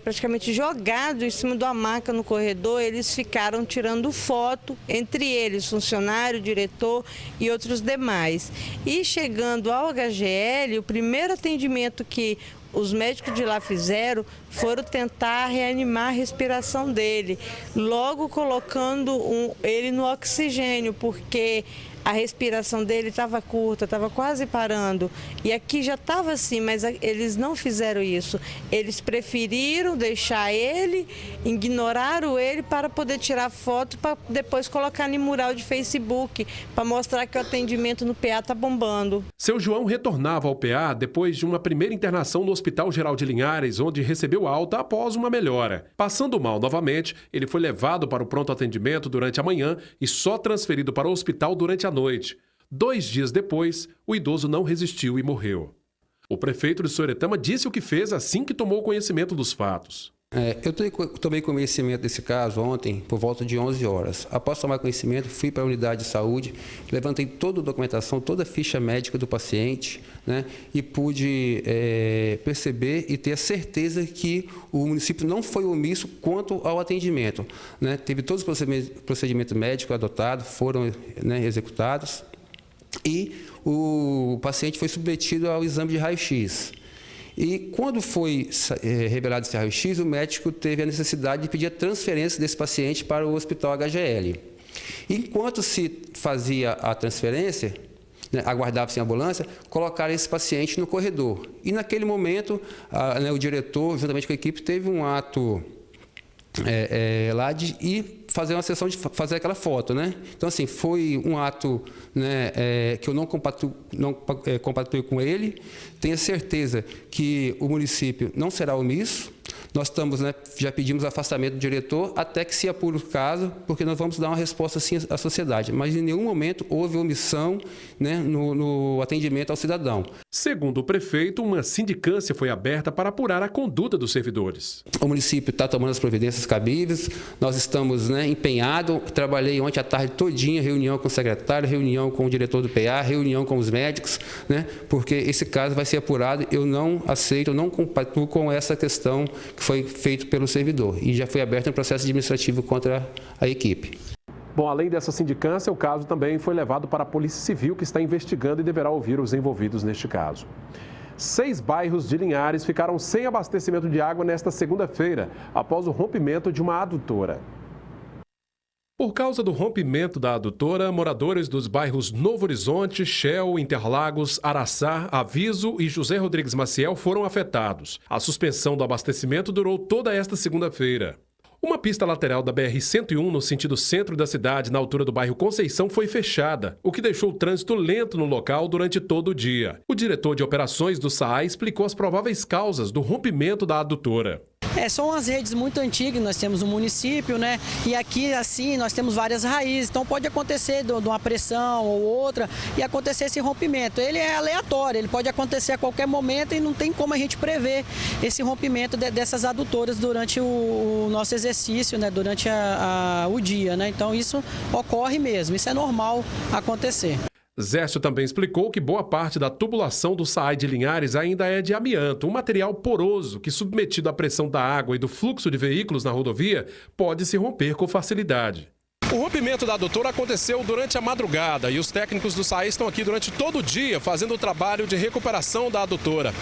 praticamente jogado em cima de uma maca no corredor, eles ficaram tirando foto, entre eles, funcionário, diretor e outros demais. E chegando ao HGL, o primeiro atendimento que os médicos de lá fizeram foram tentar reanimar a respiração dele, logo colocando ele no oxigênio, porque a respiração dele estava curta, estava quase parando. E aqui já estava assim, mas eles não fizeram isso. Eles preferiram deixar ele, ignoraram ele para poder tirar foto, para depois colocar no mural de Facebook, para mostrar que o atendimento no PA está bombando. Seu João retornava ao PA depois de uma primeira internação no Hospital Geral de Linhares, onde recebeu alta após uma melhora. Passando mal novamente, ele foi levado para o pronto atendimento durante a manhã e só transferido para o hospital durante a noite. 2 dias depois, o idoso não resistiu e morreu. O prefeito de Sooretama disse o que fez assim que tomou conhecimento dos fatos. Eu tomei conhecimento desse caso ontem, por volta de 11 horas. Após tomar conhecimento, fui para a unidade de saúde, levantei toda a documentação, toda a ficha médica do paciente, né, e pude perceber e ter a certeza que o município não foi omisso quanto ao atendimento, né. Teve todos os procedimentos médicos adotados, foram, né, executados, e o paciente foi submetido ao exame de raio-x. E quando foi revelado esse raio-x, o médico teve a necessidade de pedir a transferência desse paciente para o hospital HGL. Enquanto se fazia a transferência, né, aguardava-se a ambulância, colocaram esse paciente no corredor. E naquele momento, o diretor, juntamente com a equipe, teve um ato lá de ir fazer uma sessão de fazer aquela foto, né? Então, assim, foi um ato, né, que eu não compactuei com ele. Tenho certeza que o município não será omisso. Nós estamos, né, já pedimos afastamento do diretor até que se apure o caso, porque nós vamos dar uma resposta assim à sociedade. Mas em nenhum momento houve omissão, né, no atendimento ao cidadão. Segundo o prefeito, uma sindicância foi aberta para apurar a conduta dos servidores. O município está tomando as providências cabíveis, nós estamos, né, empenhados. Trabalhei ontem à tarde todinha, reunião com o secretário, reunião com o diretor do PA, reunião com os médicos, né, porque esse caso vai ser apurado. Eu não aceito, eu não compactuo com essa questão que foi feito pelo servidor e já foi aberto um processo administrativo contra a equipe. Bom, além dessa sindicância, o caso também foi levado para a Polícia Civil, que está investigando e deverá ouvir os envolvidos neste caso. 6 bairros de Linhares ficaram sem abastecimento de água nesta segunda-feira, após o rompimento de uma adutora. Por causa do rompimento da adutora, moradores dos bairros Novo Horizonte, Shell, Interlagos, Araçá, Aviso e José Rodrigues Maciel foram afetados. A suspensão do abastecimento durou toda esta segunda-feira. Uma pista lateral da BR-101 no sentido centro da cidade, na altura do bairro Conceição, foi fechada, o que deixou o trânsito lento no local durante todo o dia. O diretor de operações do SAAI explicou as prováveis causas do rompimento da adutora. São as redes muito antigas, nós temos um município, né? E aqui, assim, nós temos várias raízes, então pode acontecer de uma pressão ou outra e acontecer esse rompimento. Ele é aleatório, ele pode acontecer a qualquer momento e não tem como a gente prever esse rompimento dessas adutoras durante o nosso exercício, né? Durante o dia, né? Então isso ocorre mesmo, isso é normal acontecer. Zércio também explicou que boa parte da tubulação do SAAI de Linhares ainda é de amianto, um material poroso que, submetido à pressão da água e do fluxo de veículos na rodovia, pode se romper com facilidade. O rompimento da adutora aconteceu durante a madrugada e os técnicos do SAAI estão aqui durante todo o dia fazendo o trabalho de recuperação da adutora.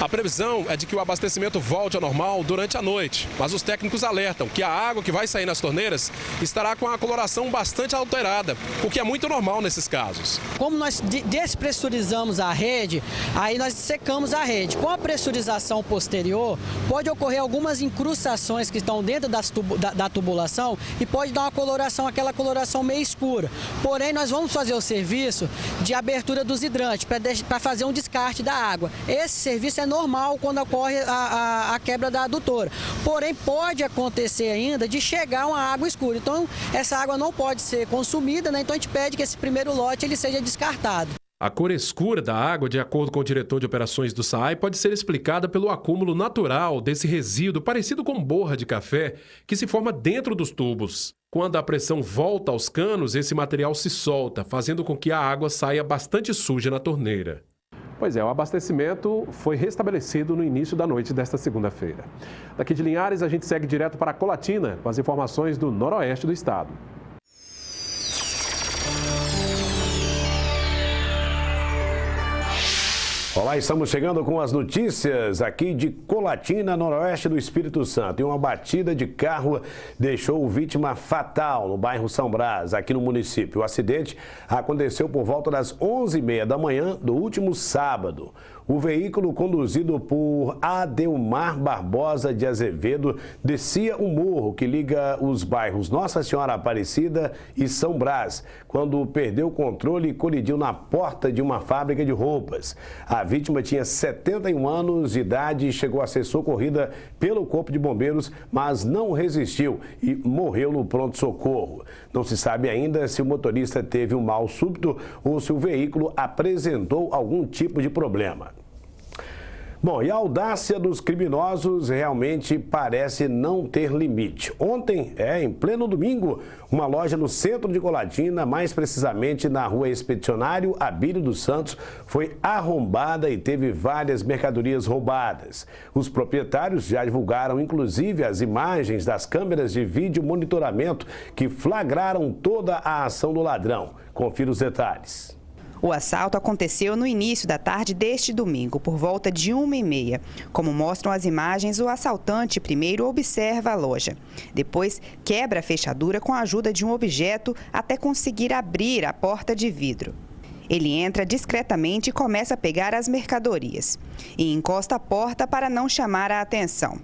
A previsão é de que o abastecimento volte ao normal durante a noite, mas os técnicos alertam que a água que vai sair nas torneiras estará com a coloração bastante alterada, o que é muito normal nesses casos. Como nós despressurizamos a rede, aí nós secamos a rede. Com a pressurização posterior, pode ocorrer algumas incrustações que estão dentro da tubulação e pode dar uma coloração, aquela coloração meio escura. Porém, nós vamos fazer o serviço de abertura dos hidrantes para fazer um descarte da água. Esse serviço é normal quando ocorre a quebra da adutora. Porém, pode acontecer ainda de chegar uma água escura. Então, essa água não pode ser consumida, né? Então a gente pede que esse primeiro lote ele seja descartado. A cor escura da água, de acordo com o diretor de operações do SAAI, pode ser explicada pelo acúmulo natural desse resíduo parecido com borra de café que se forma dentro dos tubos. Quando a pressão volta aos canos, esse material se solta, fazendo com que a água saia bastante suja na torneira. Pois é, o abastecimento foi restabelecido no início da noite desta segunda-feira. Daqui de Linhares, a gente segue direto para Colatina com as informações do noroeste do estado. Olá, estamos chegando com as notícias aqui de Colatina, noroeste do Espírito Santo. E uma batida de carro deixou vítima fatal no bairro São Brás, aqui no município. O acidente aconteceu por volta das 11h30 da manhã do último sábado. O veículo, conduzido por Adelmar Barbosa de Azevedo, descia um morro que liga os bairros Nossa Senhora Aparecida e São Brás, quando perdeu o controle e colidiu na porta de uma fábrica de roupas. A vítima tinha 71 anos de idade e chegou a ser socorrida pelo Corpo de Bombeiros, mas não resistiu e morreu no pronto-socorro. Não se sabe ainda se o motorista teve um mal súbito ou se o veículo apresentou algum tipo de problema. Bom, e a audácia dos criminosos realmente parece não ter limite. Ontem, em pleno domingo, uma loja no centro de Colatina, mais precisamente na rua Expedicionário Abílio dos Santos, foi arrombada e teve várias mercadorias roubadas. Os proprietários já divulgaram, inclusive, as imagens das câmeras de vídeo monitoramento que flagraram toda a ação do ladrão. Confira os detalhes. O assalto aconteceu no início da tarde deste domingo, por volta de 1h30. Como mostram as imagens, o assaltante primeiro observa a loja. Depois, quebra a fechadura com a ajuda de um objeto até conseguir abrir a porta de vidro. Ele entra discretamente e começa a pegar as mercadorias. E encosta a porta para não chamar a atenção.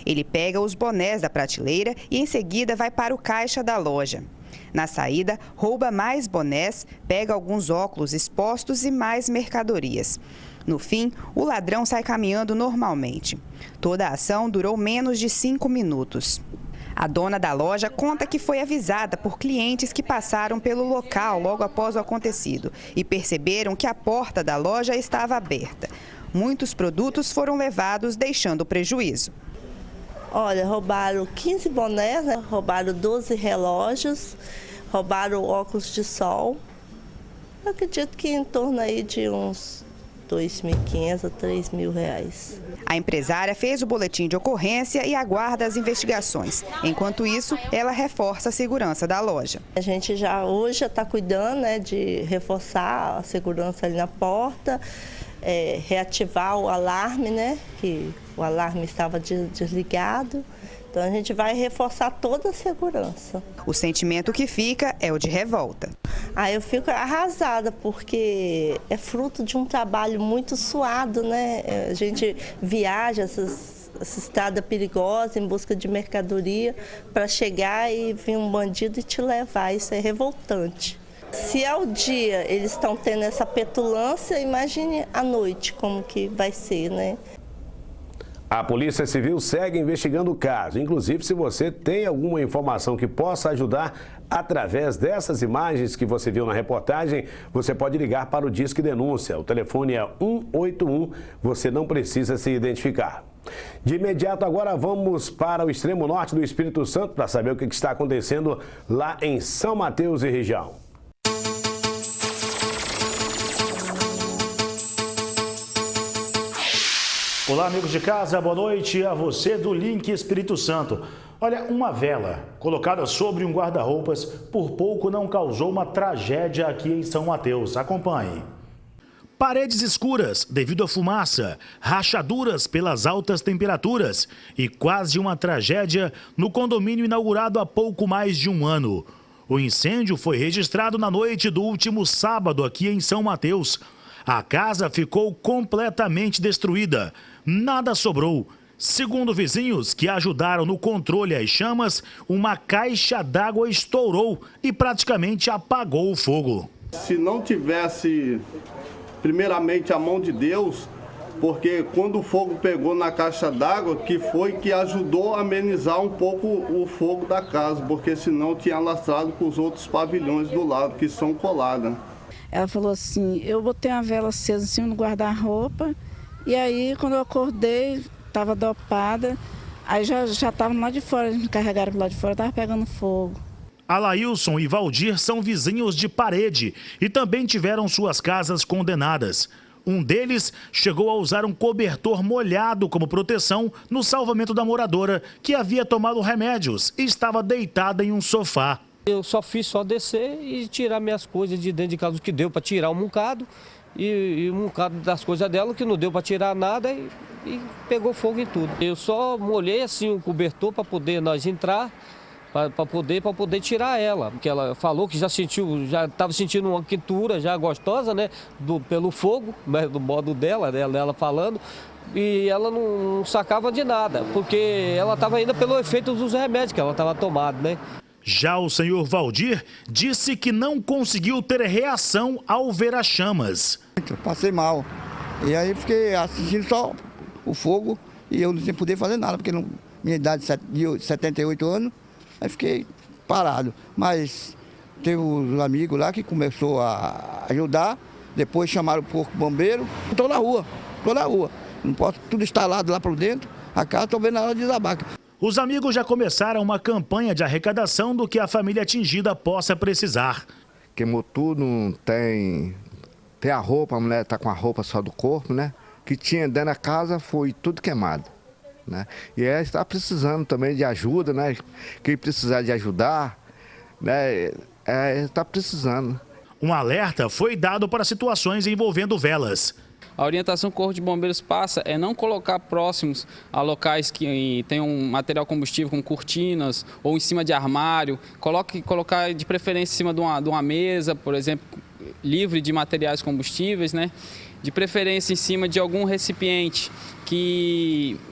Ele pega os bonés da prateleira e em seguida vai para o caixa da loja. Na saída, rouba mais bonés, pega alguns óculos expostos e mais mercadorias. No fim, o ladrão sai caminhando normalmente. Toda a ação durou menos de 5 minutos. A dona da loja conta que foi avisada por clientes que passaram pelo local logo após o acontecido e perceberam que a porta da loja estava aberta. Muitos produtos foram levados, deixando prejuízo. Olha, roubaram 15 bonés, né? Roubaram 12 relógios, roubaram óculos de sol. Eu acredito que em torno aí de uns R$2.500 a R$3.000. A empresária fez o boletim de ocorrência e aguarda as investigações. Enquanto isso, ela reforça a segurança da loja. A gente hoje está cuidando, né, de reforçar a segurança ali na porta, reativar o alarme, né, que o alarme estava desligado. Então a gente vai reforçar toda a segurança. O sentimento que fica é o de revolta. Eu fico arrasada porque é fruto de um trabalho muito suado, né? A gente viaja essa estrada perigosa em busca de mercadoria para chegar e vir um bandido e te levar. Isso é revoltante. Se ao dia eles estão tendo essa petulância, imagine à noite como que vai ser, né? A Polícia Civil segue investigando o caso. Inclusive, se você tem alguma informação que possa ajudar através dessas imagens que você viu na reportagem, você pode ligar para o Disque Denúncia. O telefone é 181, você não precisa se identificar. De imediato, agora vamos para o extremo norte do Espírito Santo para saber o que está acontecendo lá em São Mateus e região. Olá, amigos de casa, boa noite a você do Link Espírito Santo. Olha, uma vela colocada sobre um guarda-roupas por pouco não causou uma tragédia aqui em São Mateus. Acompanhe. Paredes escuras devido à fumaça, rachaduras pelas altas temperaturas e quase uma tragédia no condomínio inaugurado há pouco mais de um ano. O incêndio foi registrado na noite do último sábado aqui em São Mateus. A casa ficou completamente destruída. Nada sobrou. Segundo vizinhos que ajudaram no controle às chamas, uma caixa d'água estourou e praticamente apagou o fogo. Se não tivesse, primeiramente, a mão de Deus, porque quando o fogo pegou na caixa d'água, que foi que ajudou a amenizar um pouco o fogo da casa, porque senão tinha alastrado para os outros pavilhões do lado, que são colados. Ela falou assim, eu botei uma vela acesa em cima do guarda-roupa, e aí quando eu acordei, estava dopada, aí já estava lá de fora, eles me carregaram lá de fora, estava pegando fogo. Alailson e Valdir são vizinhos de parede e também tiveram suas casas condenadas. Um deles chegou a usar um cobertor molhado como proteção no salvamento da moradora, que havia tomado remédios e estava deitada em um sofá. Eu fiz só descer e tirar minhas coisas de dentro de casa, o que deu para tirar um bocado, e um bocado das coisas dela, que não deu para tirar nada, e pegou fogo em tudo. Eu só molhei assim o cobertor para poder nós entrar, para poder tirar ela, porque ela falou que já estava sentindo uma quentura já gostosa, né, pelo fogo, né, do modo dela falando, e ela não sacava de nada, porque ela estava ainda pelo efeito dos remédios que ela estava tomando, né. Já o senhor Valdir disse que não conseguiu ter reação ao ver as chamas. Eu passei mal, e aí fiquei assistindo só o fogo, e eu não podia fazer nada, porque minha idade de 78 anos, aí fiquei parado, mas teve uns amigos lá que começou a ajudar, depois chamaram o corpo bombeiro, estou na rua, não posso tudo instalado lá por dentro, a casa estou vendo a hora de desabar. Os amigos já começaram uma campanha de arrecadação do que a família atingida possa precisar. Queimou tudo, não tem a roupa, a mulher está com a roupa só do corpo, né? Que tinha dentro da casa foi tudo queimado. Né? E está precisando também de ajuda, né? Quem precisar de ajudar, né? Está precisando. Um alerta foi dado para situações envolvendo velas. A orientação que o Corpo de Bombeiros passa é não colocar próximos a locais que tem um material combustível, como cortinas ou em cima de armário. Colocar de preferência em cima de uma mesa, por exemplo, livre de materiais combustíveis, né? De preferência em cima de algum recipiente,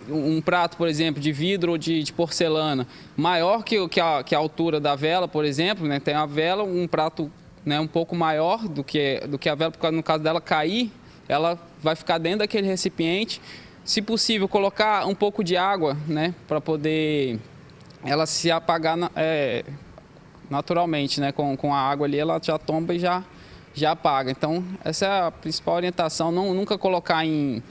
um prato, por exemplo, de vidro ou de porcelana, maior que a altura da vela, por exemplo, né? Tem a vela, um prato, né, um pouco maior do que a vela, porque no caso dela cair, ela vai ficar dentro daquele recipiente. Se possível, colocar um pouco de água, né, para poder ela se apagar naturalmente, né? Com a água ali, ela já tomba e já apaga. Então, essa é a principal orientação, nunca colocar em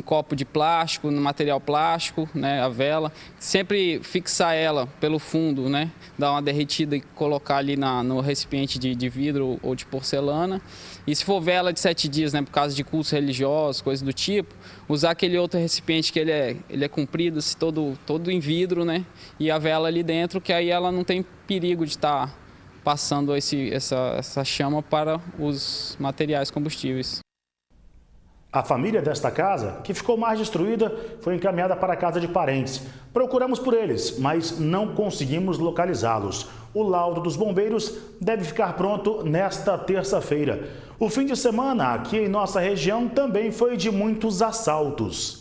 copo de plástico, no material plástico, né, a vela. Sempre fixar ela pelo fundo, né, dar uma derretida e colocar ali no recipiente de vidro ou de porcelana. E se for vela de 7 dias, né, por causa de cultos religiosos, coisas do tipo, usar aquele outro recipiente que ele é comprido, assim, todo em vidro, né, e a vela ali dentro, que aí ela não tem perigo de estar passando essa chama para os materiais combustíveis. A família desta casa, que ficou mais destruída, foi encaminhada para a casa de parentes. Procuramos por eles, mas não conseguimos localizá-los. O laudo dos bombeiros deve ficar pronto nesta terça-feira. O fim de semana aqui em nossa região também foi de muitos assaltos.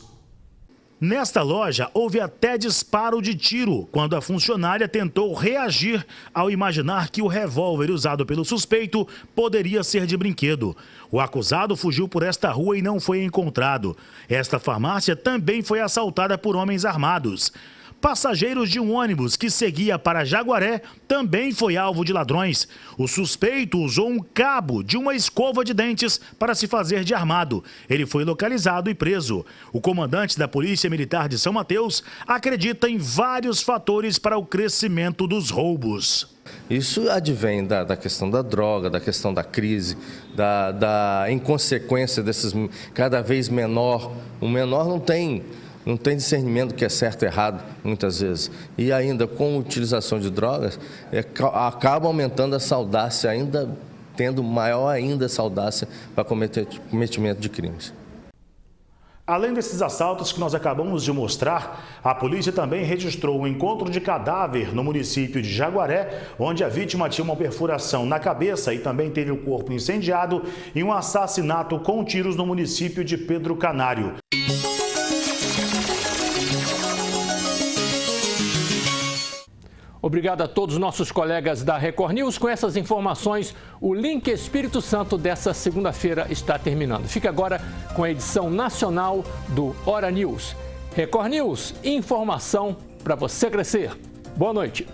Nesta loja, houve até disparo de tiro, quando a funcionária tentou reagir ao imaginar que o revólver usado pelo suspeito poderia ser de brinquedo. O acusado fugiu por esta rua e não foi encontrado. Esta farmácia também foi assaltada por homens armados. Passageiros de um ônibus que seguia para Jaguaré também foi alvo de ladrões. O suspeito usou um cabo de uma escova de dentes para se fazer de armado. Ele foi localizado e preso. O comandante da Polícia Militar de São Mateus acredita em vários fatores para o crescimento dos roubos. Isso advém da questão da droga, da questão da crise, da inconsequência desses cada vez menor. O menor não tem discernimento do que é certo e errado, muitas vezes. E ainda com a utilização de drogas, acaba aumentando a saudácia, ainda tendo maior ainda saudácia para cometimento de crimes. Além desses assaltos que nós acabamos de mostrar, a polícia também registrou um encontro de cadáver no município de Jaguaré, onde a vítima tinha uma perfuração na cabeça e também teve o corpo incendiado, e um assassinato com tiros no município de Pedro Canário. Obrigado a todos os nossos colegas da Record News. Com essas informações, o Link Espírito Santo dessa segunda-feira está terminando. Fica agora com a edição nacional do Hora News. Record News, informação para você crescer. Boa noite.